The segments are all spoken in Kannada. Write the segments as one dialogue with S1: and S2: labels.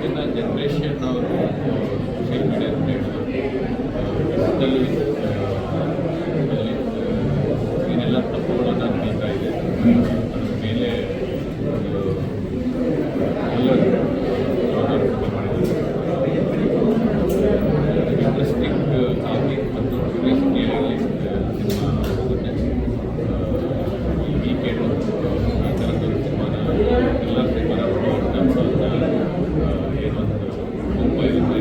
S1: ಇವತ್ತಿನ ಜನ್ರೇಷನ್ ಅವರು ಸೋಷಿಯಲ್ ಮೀಡಿಯಾ ಡಿಜಿಟಲ್ ಏನೆಲ್ಲ ತಪ್ಪುಗಳನ್ನು ನಡೀತಾ ಇದೆ ಅದ್ರ ಮೇಲೆ ಎಲ್ಲರೂ ಜಾಗರೂಕತೆ ಮಾಡಿದ್ದಾರೆ. ಇಂಟ್ರೆಸ್ಟಿಂಗ್ ಆಗಿ ಮತ್ತು ಕ್ಯೂರಿಯಾಸಿಟಿಯಾಗಿ ಸಿನಿಮಾ ಹೋಗುತ್ತೆ. ಈ ವೀಕೆಂಡು ಈ ಥರದ್ದು ಸಿನಿಮಾನ ಎಲ್ಲ ಸಿನಿಮಾನ ನೋಡುವಂಥ ಏನೊಂದು ತುಂಬ ಇರುತ್ತೆ.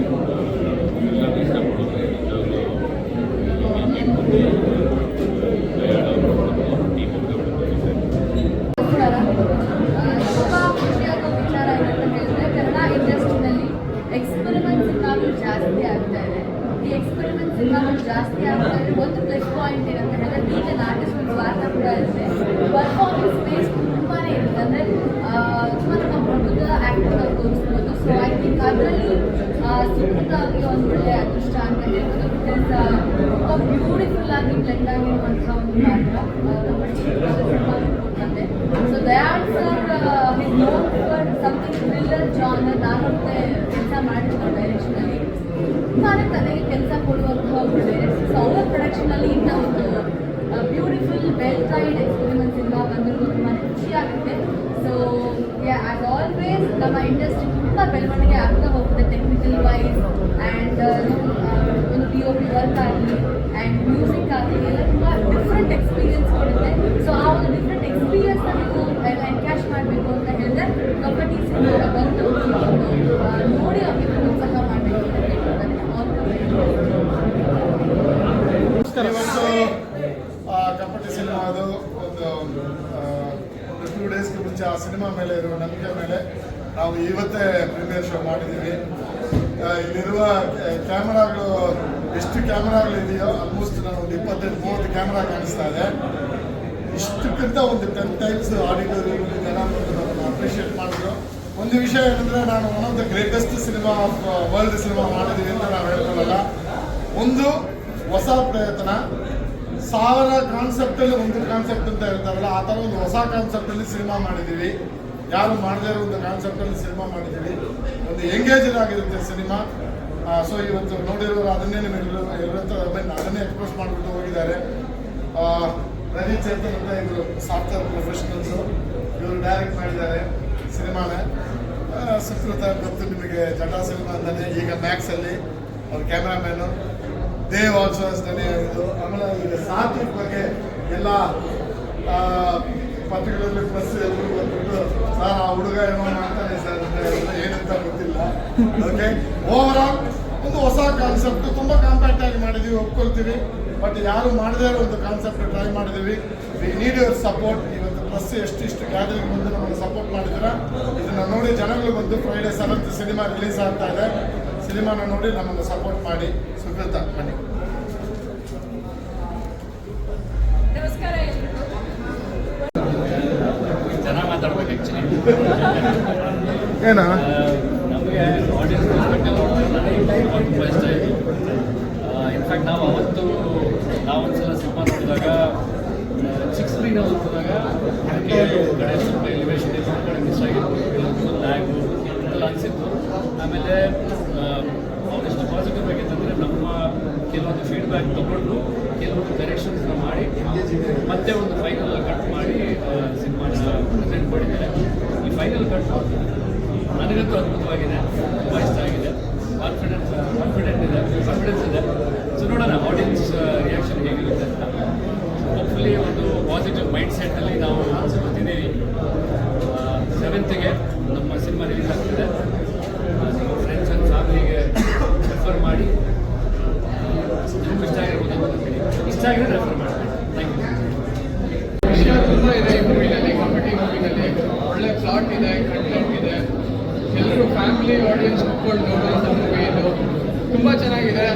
S1: ಎಲ್ಲರೂ ಇಷ್ಟಪಡೋದು ನಿಜವಾಗ್ಲೂ ವೀಕೆಂಡ್ ಬಂದು ದಯಾಳ ಟೀಮ್ ಅಂತ ಬಂದಿದ್ದಾರೆ.
S2: ಎಕ್ಸ್ಪೆರಿಮೆಂಟ್ ಸಿನಿಮಾಗಳು ಜಾಸ್ತಿ ಆಗ್ತಾ ಇದೆ. ಈ ಎಕ್ಸ್ಪೆರಿಮೆಂಟ್ ಸಿನಿಮಾಗಳು ಜಾಸ್ತಿ ಆಗ್ತಾ ಇದೆ. ಒಂದು ಪ್ಲಸ್ ಪಾಯಿಂಟ್ ಏನಂತ ಹೇಳಿದ್ರೆ ಈಗ ಆರ್ಟಿಸ್ಟ್ ಒಂದು ಸ್ವಾರ್ಥ ಕೂಡ ಇರುತ್ತೆ. ಪರ್ಫಾರ್ಮೆನ್ಸ್ ಬೇಸ್ ತುಂಬಾ ಇರುತ್ತೆ. ಅಂದರೆ ತುಂಬ ನಮ್ಮ ಪ್ರಬುದ್ಧ ಆ್ಯಕ್ಟರ್ನ ತೋರಿಸ್ಬೋದು. ಸೊ ಐ ಥಿಂಕ್ ಅದರಲ್ಲಿ ಸುಖದಾಗಿ ಒಂದು ಒಳ್ಳೆಯ ಅದೃಷ್ಟ ಅಂತ ಹೇಳ್ಬೋದು. ಬಿಕಾಸ್ ತುಂಬ ಬ್ಯೂಟಿಫುಲ್ ಆಗಿ ಬ್ಲೆಂಡ್ ಆಗಿರುವಂಥ ಒಂದು ಪಾತ್ರ ನಮ್ಮ ಸಿನಿಮಾ ಕೊಡ್ತಂತೆ. So Dayal sir his known for something thriller genre. ನಾನು ಕೆಲಸ ಮಾಡಿರ್ತಾರೆ ಡೈರೆಕ್ಷನಲ್ಲಿ. ತುಂಬಾ ತನಗೆ ಕೆಲಸ ಕೊಡುವಂತಹ ಒಬ್ಬರು ಡೈರೆಕ್ಟರ್. ಸೊ ಅವರ ಪ್ರೊಡಕ್ಷನಲ್ಲಿ ಇಂಥ ಒಂದು beautiful well tried experiment cinema ಬಂದಿರೋದು ತುಂಬಾ ಖುಷಿಯಾಗುತ್ತೆ. ಸೊ ಆ್ಯಸ್ ಆಲ್ವೇಸ್ ನಮ್ಮ ಇಂಡಸ್ಟ್ರಿ ತುಂಬ ಬೆಳವಣಿಗೆ ಆಗ್ತಾ ಹೋಗುತ್ತೆ ಟೆಕ್ನಿಕಲ್ ವೈಸ್ ಆ್ಯಂಡ್ ಒಂದು POP ವರ್ಕ್ ಆಗಲಿ ಆ್ಯಂಡ್ ಮ್ಯೂಸಿಕ್ ಆಗಲಿ ಎಲ್ಲ ತುಂಬ ಡಿಫ್ರೆಂಟ್ ಎಕ್ಸ್ಪೀರಿಯನ್ಸ್ ಕೊಡುತ್ತೆ. ಸೊ ಆ ಒಂದು ಡಿಫ್ರೆಂಟ್ ಎಕ್ಸ್ಪೀರಿಯನ್ಸ್ನ ನೀವು ಎನ್ಕ್ಯಾಶ್ ಮಾಡಬೇಕು ಅಂತ ಹೇಳಿದ್ರೆ ಕಬಡ್ಡಿ ಸಿನಿಮಾ ಬಂದು ನೋಡಿ ಅವ್ರಿಗೆ ಪ್ರೋತ್ಸಾಹ ಮಾಡಬೇಕು ಅಂತ ಹೇಳ್ತಾರೆ.
S3: ಇವತ್ತು ಕಬಡ್ಡಿ ಸಿನಿಮಾದು ಒಂದು 2 ಡೇಸ್ಗೆ ಮುಂಚೆ ಆ ಸಿನಿಮಾ ಮೇಲೆ ಇರುವ ನಂಬಿಕೆ ಮೇಲೆ ನಾವು ಇವತ್ತೇ ಪ್ರೀಮಿಯರ್ ಶೋ ಮಾಡಿದ್ದೀವಿ. ಇಲ್ಲಿರುವ ಕ್ಯಾಮರಾಗಳು ಎಷ್ಟು ಕ್ಯಾಮರಾಗಳಿದೆಯೋ ಆಲ್ಮೋಸ್ಟ್ ನಾನು ಒಂದು 25-30 ಕ್ಯಾಮರಾ ಕಾಣಿಸ್ತಾ ಇದೆ. ಇಷ್ಟಕ್ಕಿಂತ ಒಂದು 10 ಟೈಮ್ಸ್ ಆಡಿಟೋರಿಯಂ ಜನ ಬಂದು ನಮ್ಮನ್ನು ಅಪ್ರಿಷಿಯೇಟ್ ಮಾಡಿದ್ರು. ಒಂದು ವಿಷಯ ಏನಂದರೆ ನಾನು one of the greatest cinema of world cinema ಮಾಡಿದ್ದೀವಿ ಅಂತ ನಾವು ಹೇಳ್ಕೊಳ್ಳಲ್ಲ. ಒಂದು ಹೊಸ ಪ್ರಯತ್ನ, 1000 ಕಾನ್ಸೆಪ್ಟಲ್ಲಿ ಒಂದು ಕಾನ್ಸೆಪ್ಟ್ ಅಂತ ಹೇಳ್ತಾರಲ್ಲ ಆ ಥರ ಒಂದು ಹೊಸ ಕಾನ್ಸೆಪ್ಟಲ್ಲಿ ಸಿನಿಮಾ ಮಾಡಿದ್ದೀವಿ. ಯಾರು ಮಾಡದೇ ಇರೋ ಒಂದು ಕಾನ್ಸೆಪ್ಟಲ್ಲಿ ಸಿನಿಮಾ ಮಾಡಿದ್ದೀವಿ. ಒಂದು ಎಂಗೇಜರ್ ಆಗಿರುತ್ತೆ ಸಿನಿಮಾ. ಸೊ ಇವತ್ತು ನೋಡಿರೋರು ಅದನ್ನೇ ನಿಮ್ಮೆಲ್ಲರೂ ಅದನ್ನೇ ಎಕ್ಸ್ಪ್ರೆಸ್ ಮಾಡಿಬಿಟ್ಟು ಹೋಗಿದ್ದಾರೆ. ರವಿ ಚೇತನ್ ಅಂತ ಇವರು ಸಾಫ್ಟ್ವೇರ್ ಪ್ರೊಫೆಷನಲ್ಸು, ಇವರು ಡೈರೆಕ್ಟ್ ಮಾಡಿದ್ದಾರೆ ಸಿನಿಮಾನ. ಸುಕೃತ ಗೊತ್ತು ನಿಮಗೆ, ಜಟಾ ಸಿನಿಮಾ ಅಂತಾನೆ. ಈಗ ಮ್ಯಾಕ್ಸಲ್ಲಿ ಅವ್ರ ಕ್ಯಾಮ್ರಾಮ್ಯಾನು ದೇವ್ ಆಲ್ಸೋ ಅಂತಾನೆ ಇದು. ಆಮೇಲೆ ಈಗ ಸಾತ್ವಿಕ್ ಬಗ್ಗೆ ಎಲ್ಲ ಪತ್ರಗಳಲ್ಲಿ ಪ್ಲಸ್ ಎಲ್ಲರೂ ಬಂದ್ಬಿಟ್ಟು ಸರ್ ಆ ಹುಡುಗ ಏನೋ ಮಾಡ್ತಾನೆ ಸರ್ ಅಂತ ಏನಂತ ಗೊತ್ತಿಲ್ಲ. ಓಕೆ, ಓವರ್ ಆಲ್ ಒಂದು ಹೊಸ ಕಾನ್ಸೆಪ್ಟ್ ತುಂಬ ಕಾಂಪ್ಯಾಕ್ಟ್ ಆಗಿ ಮಾಡಿದ್ದೀವಿ, ಒಪ್ಕೊಳ್ತೀವಿ. ಬಟ್ ಯಾರು ಮಾಡದೇ ಇರೋ ಒಂದು ಕಾನ್ಸೆಪ್ಟ್ ಟ್ರೈ ಮಾಡಿದ್ದೀವಿ. We need your support. ಇವತ್ತು ಪ್ಲಸ್ ಎಷ್ಟಿಷ್ಟು ಗ್ಯಾದರಿಂಗ್ ಬಂದು ನಮ್ಮನ್ನು ಸಪೋರ್ಟ್ ಮಾಡಿದ್ರೆ ಇದನ್ನು ನೋಡಿ ಜನಗಳು ಬಂದು Friday 7th ಸಿನಿಮಾ ರಿಲೀಸ್ ಆಗ್ತಾ ಇದೆ. ಸಿನಿಮಾನ ನೋಡಿ ನಮ್ಮನ್ನು ಸಪೋರ್ಟ್ ಮಾಡಿ. ಸುಕೃತ ಬನ್ನಿ.
S2: ನಮಸ್ಕಾರ.
S1: ಚೆನ್ನಾಗಿ ಮಾತಾಡ್ಬೇಕು ಆ್ಯಕ್ಚುಲಿ.
S3: ಏನಾ
S1: ನಮಗೆ ಆಡಿಯನ್ಸ್ ತುಂಬ ಇಷ್ಟ ಆಯಿತು. ಇನ್ಫ್ಯಾಕ್ಟ್ ನಾವು ಅವತ್ತು ನಾವೊಂದ್ಸಲ ಸಿನಿಮಾ ನೋಡಿದಾಗ ಚಿಕ್ಕ ಸ್ಕ್ರೀನಲ್ಲಿ ಹೋದಾಗ ಕೆಲವೊಂದು ಕಡೆ ಸ್ವಲ್ಪ ಎಲಿವೇಶನ್ ಇನ್ನೊಂದು ಕಡೆ ಮಿಸ್ ಆಗಿತ್ತು, ಕೆಲವೊಂದು ಲ್ಯಾಗು ಎಲ್ಲ ಅನಿಸಿತ್ತು. ಆಮೇಲೆ ಅವರೆಷ್ಟು ಪಾಸಿಟಿವ್ ಆಗಿತ್ತಂದರೆ ನಮ್ಮ ಕೆಲವೊಂದು ಫೀಡ್ಬ್ಯಾಕ್ ತೊಗೊಂಡು ಕೆಲವೊಂದು ಕರೆಕ್ಷನ್ಸ್ನ ಮಾಡಿ ಮತ್ತೆ ಒಂದು ಫೈನಲ್ ಕಟ್ ಮಾಡಿ ಸಿನಿಮಾನ ಪ್ರೆಸೆಂಟ್ ಮಾಡಿದ್ದಾರೆ. ಈ ಫೈನಲ್ ಕಟ್ ನನಗಂತೂ ಅದ್ಭುತವಾಗಿದೆ, ತುಂಬ ಇಷ್ಟ ಆಗಿದೆ. ಕಾನ್ಫಿಡೆನ್ಸ್ ಇದೆ. ಸೊ ನೋಡೋಣ ಆಡಿಯನ್ಸ್ ರಿಯಾಕ್ಷನ್ ಹೇಗಿರುತ್ತೆ ಅಂತ. ಹೋಪ್ಫುಲಿ ಒಂದು ಪಾಸಿಟಿವ್ ಮೈಂಡ್ ಸೆಟ್ಟಲ್ಲಿ ನಾವು ಬರ್ತಿದ್ದೀವಿ. 7th ನಮ್ಮ ಸಿನಿಮಾ ರಿಲೀಸ್ ಆಗ್ತಿದೆ. ನಿಮ್ಮ ಫ್ರೆಂಡ್ಸ್ ಆ್ಯಂಡ್ ಫ್ಯಾಮಿಲಿಗೆ ರೆಫರ್ ಮಾಡಿ. ನಿಮ್ಗೆ ಇಷ್ಟ ಆಗಿರ್ಬೋದು ಅಂತ ಇಷ್ಟ ಆಗಿದ್ರೆ ರೆಫರ್ ಮಾಡ್ತೀನಿ. Thank you.
S4: ವಿಷಯ ತುಂಬ ಇದೆ ಈ ಮೂವಿನಲ್ಲಿ. ಕಾಮಿಡಿ ಮೂವಿನಲ್ಲಿ ಒಳ್ಳೆ ಪ್ಲಾಟ್ ಇದೆ, ಕಂಟೆಂಟ್ ಇದೆ. ಎಲ್ಲರೂ ಫ್ಯಾಮಿಲಿ ಆಡಿಯನ್ಸ್ ಕುತ್ಕೊಂಡು ನೋಡುವಂಥ ಮೂವಿ ಇದು. ತುಂಬ ಚೆನ್ನಾಗಿದೆ.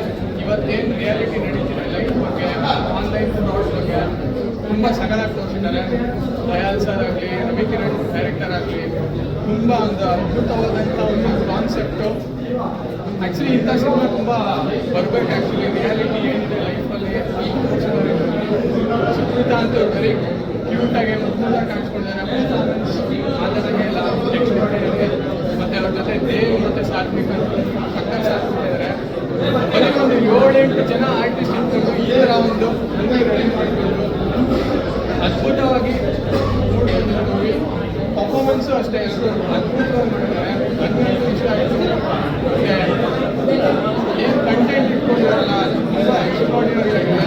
S4: ಇವತ್ತೇನು ರಿಯಾಲಿಟಿ ನಡೀತಿದೆ ಲೈಫ್ ಬಗ್ಗೆ, ಆನ್ಲೈನ್ ಫ್ರಾಡ್ ಬಗ್ಗೆ ತುಂಬ ಸಗಲಾಗಿ ತೋರಿಸಿದ್ದಾರೆ. ದಯಾಲ್ ಸರ್ ಆಗಲಿ, ರವಿ ಕಿರಣ್ ಡೈರೆಕ್ಟರ್ ಆಗಲಿ, ತುಂಬ ಒಂದು ಅದ್ಭುತವಾದಂಥ ಒಂದು ಕಾನ್ಸೆಪ್ಟು. ಆ್ಯಕ್ಚುಲಿ ಇಂಥ ಸಿನಿಮಾ ತುಂಬ ಬರಬೇಕು. ಆ್ಯಕ್ಚುಲಿ ರಿಯಾಲಿಟಿ ಏನಿದೆ ಲೈಫಲ್ಲಿ ಸುಕೃತ ಅಂತೂ ವೆರಿ ಕ್ಯೂಟಾಗಿ ಮುದ್ದಾಗಿ ಕಾಣಿಸ್ಕೊಂಡಿದ್ದಾರೆ. ಪರ್ಫಾರ್ಮೆನ್ಸ್ ಮಾತಾಡೋಂಗೆ ಎಲ್ಲ ನೆಕ್ಸ್ಟ್ ಮಾಡಿದ್ದಾರೆ. ಮತ್ತು ಅವ್ರ ಜೊತೆ ದೇವ್ ಮತ್ತೆ ಸಾತ್ವಿಕ್ ಸಕ್ಕರ್ ಸಾತ್ವಿಕ್ ಇದ್ದಾರೆ. ಬರೀ ಒಂದು 7-8 ಜನ ಆರ್ಟಿಸ್ಟ್ ಇಟ್ಕೊಂಡು ಈ ಥರ ಒಂದು ಮೂವಿ ರೆಡಿ ಮಾಡಿಕೊಂಡು ಅದ್ಭುತವಾಗಿ ಮೂಡಿಬಂದಿರೋ ಮೂವಿ. ಪರ್ಫಾರ್ಮೆನ್ಸು ಅಷ್ಟೇ ಅದ್ಭುತವಾಗಿ ಮಾಡಿದ್ದಾರೆ. 12 ಇಷ್ಟ ಆಯಿತು. ಏನು ಕಂಟೆಂಟ್ ಇಟ್ಕೊಂಡಿರಲ್ಲ, ತುಂಬ ಎಕ್ಸ್ಟ್ರಾರ್ಡಿನರಿ ಆಗಿದೆ.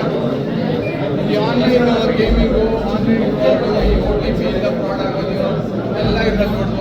S4: ಈ ಆನ್ಲೈನ್ ಗೇಮಿಂಗು, ಆನ್ಲೈನ್ ಫ್ರಾಡು, ಈ OTP ಇಂದ ಫ್ರಾಡ್ ಆಗೋದು ಎಲ್ಲ ಇದ್ರಲ್ಲಿ ನೋಡ್ಬೋದು.